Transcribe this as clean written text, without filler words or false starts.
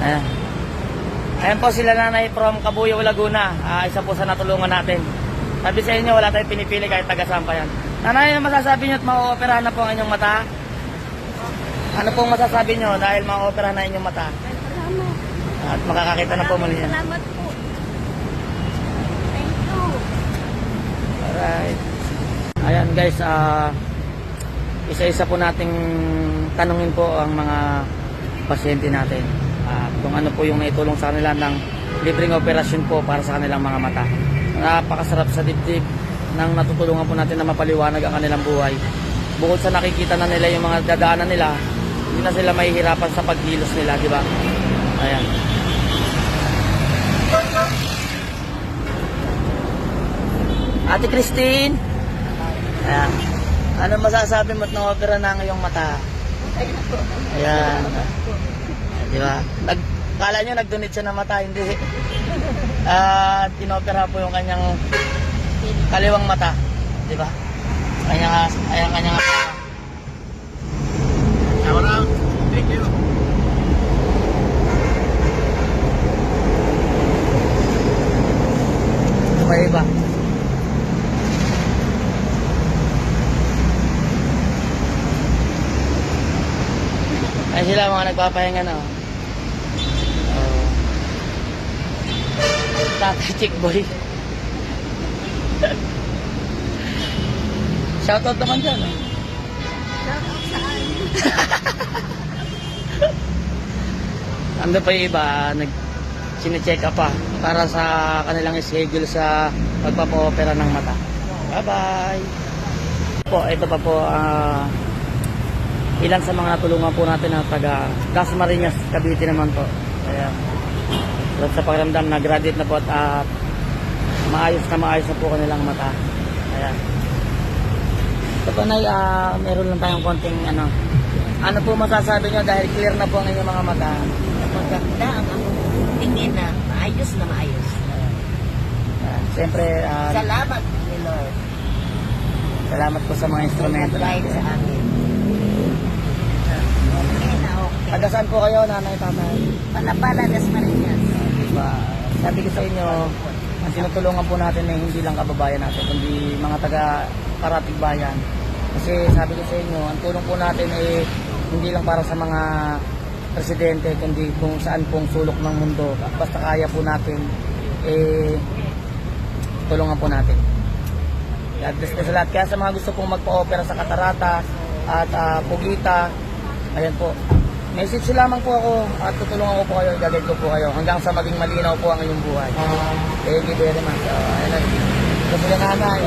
Ayan. Ayan po sila nanay from Cabuyao, Laguna. Isa po sa natulungan natin. Sabi sa inyo, wala tayong pinipili kahit taga-saan pa yan. Nanay, ano masasabi nyo at ma-operahan na po ang inyong mata? Ano pong masasabi nyo dahil ma-operahan na inyong mata? Salamat. At makakakita na po muli yan. Salamat po. Thank you. Alright. Ayan guys, isa-isa po nating tanungin po ang mga pasyente natin. Kung ano po yung naitulong sa kanila ng libreng operasyon po para sa kanilang mga mata. Napakasarap sa dibdib nang natutulungan po natin na mapaliwanag ang kanilang buhay. Bukod sa nakikita na nila yung mga dadaanan nila, hindi na sila mahihirapan sa pagkilos nila, di ba? Ayan. Ate Christine, ayan. Ano masasabi mo at na-opera na ang iyong mata? Ayan. Di ba? Kala nyo nag-donate siya ng mata, hindi. Tinopera po yung kanyang kaliwang mata. Di ba? Kanyang Thank you. iba. Ay sila mga nagpapahinga na. Tatay Chick Boy. Shoutout naman dyan. Shoutout saan? Ando pa yung iba, sine-check up pa para sa kanilang schedule sa pagpapa-opera ng mata. Bye-bye! Po, ito pa po, ilan sa mga natulungan po natin na taga Dasmariñas, Cavite naman po. Kaya, sa pakiramdam na graduate na po at maayos na po kanilang mata. Ayan. Ito po na, meron lang tayong konting ano po masasabi nyo dahil clear na po ang inyong mga mata? Maganda ang tingin na maayos na maayos. Siyempre, Salamat ni Lord. salamat po sa mga instrumento. Nag-guide sa amin. Okay na okay. Taga saan po kayo, nanay, tatay? Palapala, Dasmariñas. Diba, sabi ko sa inyo, ang tinutulungan po natin ay hindi lang kababayan natin, kundi mga taga parating bayan. Kasi sabi ko sa inyo, ang tulong po natin ay hindi lang para sa mga presidente, kundi kung saan pong sulok ng mundo. Basta kaya po natin, tulungan po natin. God bless po sa lahat. Kaya sa mga gusto pong magpa-opera sa katarata at pugita, ayan po. Message lamang po ako at tutulungan ko po kayo, i-guide ko po kayo hanggang sa maging malinaw po ang inyong buhay. Thank you very much. Ayan na. Ito sila nanay.